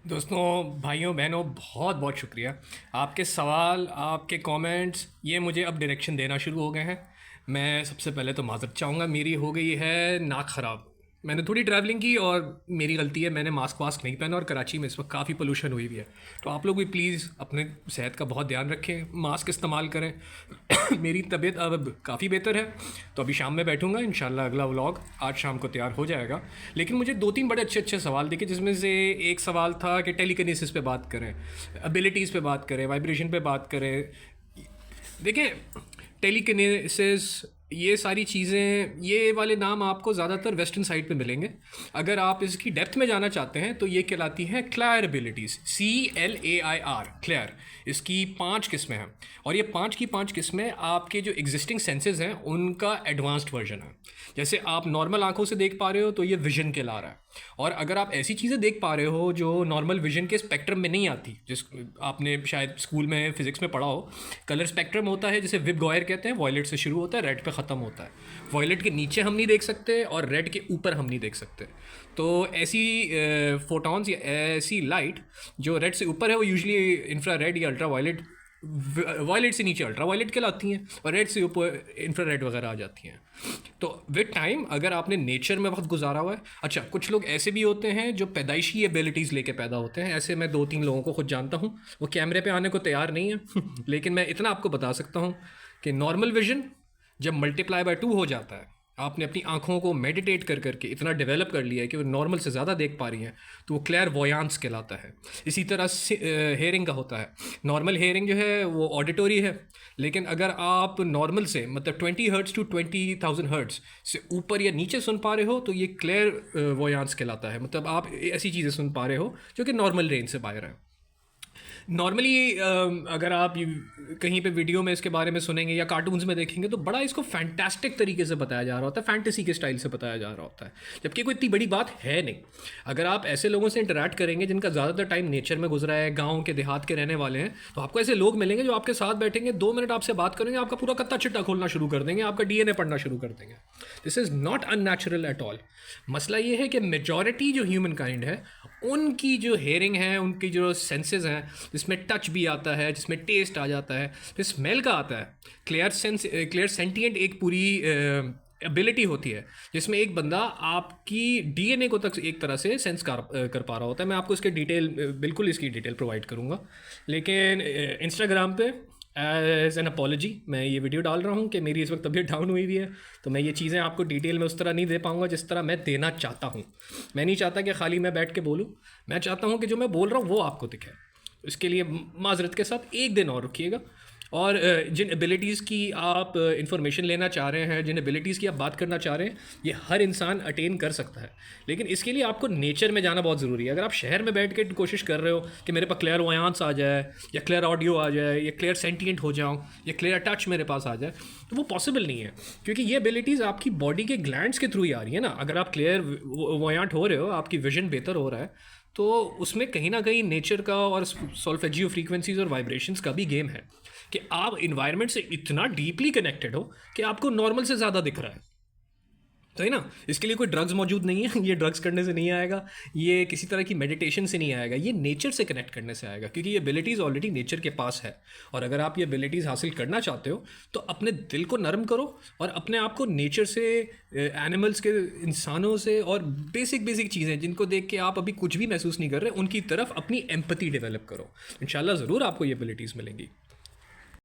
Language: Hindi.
दोस्तों, भाइयों बहनों, बहुत बहुत शुक्रिया। आपके सवाल, आपके कमेंट्स ये मुझे अब डायरेक्शन देना शुरू हो गए हैं। मैं सबसे पहले तो माज़रत चाहूँगा, मेरी हो गई है नाक ख़राब। मैंने थोड़ी ट्रैवलिंग की और मेरी गलती है, मैंने मास्क वास्क नहीं पहना और कराची में इस वक्त काफ़ी पोल्यूशन हुई हुई है। तो आप लोग भी प्लीज़ अपने सेहत का बहुत ध्यान रखें, मास्क इस्तेमाल करें। मेरी तबीयत अब काफ़ी बेहतर है, तो अभी शाम में बैठूंगा इंशाल्लाह। अगला व्लॉग आज शाम को तैयार हो जाएगा। लेकिन मुझे दो तीन बड़े अच्छे अच्छे सवाल दिखे, जिसमें से एक सवाल था कि टेलीकिनेसिस पे बात करें, एबिलिटीज़ पे बात करें, वाइब्रेशन पे बात करें। देखिए, टेलीकिनेसिस, ये सारी चीज़ें, ये वाले नाम आपको ज़्यादातर वेस्टर्न साइड पे मिलेंगे। अगर आप इसकी डेप्थ में जाना चाहते हैं तो ये कहलाती हैं क्लायर एबिलिटीज़, CLAIR, क्लियर। इसकी 5 किस्में हैं और ये 5 की 5 किस्में आपके जो एग्जिस्टिंग सेंसेस हैं उनका एडवांस्ड वर्जन है। जैसे आप नॉर्मल आंखों से देख पा रहे हो तो ये विजन कहला रहा है। और अगर आप ऐसी चीज़ें देख पा रहे हो जो नॉर्मल विजन के स्पेक्ट्रम में नहीं आती, जिस आपने शायद स्कूल में फिजिक्स में पढ़ा हो, कलर स्पेक्ट्रम होता है जिसे विब गॉयर कहते हैं। वॉयलेट से शुरू होता है, रेड पे ख़त्म होता है। वॉयलेट के नीचे हम नहीं देख सकते और रेड के ऊपर हम नहीं देख सकते। तो ऐसी फोटॉन्स या ऐसी लाइट जो रेड से ऊपर है वो यूजुअली इंफ्रा रेड या अल्ट्रा वायलेट, वायलेट से नीचे अल्ट्रा वायलेट कहलाती हैं और रेड से ऊपर इंफ्रा रेड वगैरह आ जाती हैं। तो विद टाइम अगर आपने नेचर में वक्त गुजारा हुआ है, अच्छा कुछ लोग ऐसे भी होते हैं जो पैदाइशी एबिलिटीज़ लेके पैदा होते हैं। ऐसे मैं 2-3 लोगों को खुद जानता हूँ, वो कैमरे पे आने को तैयार नहीं है लेकिन मैं इतना आपको बता सकता हूँ कि नॉर्मल विजन जब मल्टीप्लाई बाय 2 हो जाता है, आपने अपनी आंखों को मेडिटेट कर करके इतना डेवलप कर लिया है कि वो नॉर्मल से ज़्यादा देख पा रही हैं, तो वो क्लियर वोयांस कहलाता है। इसी तरह हेयरिंग का होता है। नॉर्मल हेयरिंग जो है वो ऑडिटोरी है, लेकिन अगर आप नॉर्मल से मतलब 20 हर्ट्स टू 20,000 हर्ट्स से ऊपर या नीचे सुन पा रहे हो तो ये क्लियर वोयांस कहलाता है। मतलब आप ऐसी चीज़ें सुन पा रहे हो जो कि नॉर्मल रेंज से बाहर है। नॉर्मली अगर आप कहीं पे वीडियो में इसके बारे में सुनेंगे या कार्टून्स में देखेंगे तो बड़ा इसको फैंटास्टिक तरीके से बताया जा रहा होता है, फैंटेसी के स्टाइल से बताया जा रहा होता है, जबकि कोई इतनी बड़ी बात है नहीं। अगर आप ऐसे लोगों से इंटरेक्ट करेंगे जिनका ज़्यादातर टाइम नेचर में गुजरा है, गाँव के देहात के रहने वाले हैं, तो आपको ऐसे लोग मिलेंगे जो आपके साथ बैठेंगे, 2 मिनट आपसे बात करेंगे, आपका पूरा कत्ता चिट्टा खोलना शुरू कर देंगे, आपका DNA पढ़ना शुरू कर देंगे। This is not unnatural at all. मसला ये है कि मेजॉरिटी जो ह्यूमन काइंड है उनकी जो हेयरिंग है, उनकी जो सेंसेस हैं, जिसमें टच भी आता है, जिसमें टेस्ट आ जाता है, फिर स्मेल का आता है, क्लियर सेंटिएंट एक पूरी एबिलिटी होती है जिसमें एक बंदा आपकी DNA को तक एक तरह से सेंस कर पा रहा होता है। मैं आपको इसके डिटेल, बिल्कुल इसकी डिटेल प्रोवाइड करूँगा, लेकिन इंस्टाग्राम पे एज एन अपॉलॉजी मैं ये वीडियो डाल रहा हूँ कि मेरी इस वक्त तबीयत डाउन हुई हुई है, तो मैं ये चीज़ें आपको डिटेल में उस तरह नहीं दे पाऊँगा जिस तरह मैं देना चाहता हूँ। मैं नहीं चाहता कि खाली मैं बैठ के बोलूँ, मैं चाहता हूँ कि जो मैं बोल रहा हूँ वो आपको दिखे। इसके लिए माजरत के साथ एक दिन और रुकिएगा। और जिन एबिलिटीज़ की आप इंफॉर्मेशन लेना चाह रहे हैं, जिन एबिलिटीज़ की आप बात करना चाह रहे हैं, ये हर इंसान अटेन कर सकता है, लेकिन इसके लिए आपको नेचर में जाना बहुत ज़रूरी है। अगर आप शहर में बैठ के कोशिश कर रहे हो कि मेरे पास क्लियर वोयांस आ जाए या क्लियर ऑडियो आ जाए या क्लियर सेंटिएंट हो जाऊँ या क्लियर टच मेरे पास आ जाए, तो वो पॉसिबल नहीं है, क्योंकि ये एबिलिटीज़ आपकी बॉडी के ग्लैंड्स के थ्रू ही आ रही है ना। अगर आप क्लियर वोयांट हो रहे हो, आपकी विजन बेहतर हो रहा है, तो उसमें कहीं ना कहीं नेचर का और सॉल्फेजियो फ्रीक्वेंसीज और वाइब्रेशंस का भी गेम है कि आप इन्वायरमेंट से इतना डीपली कनेक्टेड हो कि आपको नॉर्मल से ज़्यादा दिख रहा है। तो है ना, इसके लिए कोई ड्रग्स मौजूद नहीं है, ये ड्रग्स करने से नहीं आएगा, ये किसी तरह की मेडिटेशन से नहीं आएगा, ये नेचर से कनेक्ट करने से आएगा, क्योंकि ये एबिलिटीज़ ऑलरेडी नेचर के पास है। और अगर आप ये एबिलिटीज़ हासिल करना चाहते हो तो अपने दिल को नरम करो और अपने आप को नेचर से, एनिमल्स के, इंसानों से और बेसिक बेसिक चीज़ें जिनको देख के आप अभी कुछ भी महसूस नहीं कर रहे, उनकी तरफ अपनी एम्पैथी डेवलप करो। इंशाल्लाह ज़रूर आपको ये एबिलिटीज़ मिलेंगी।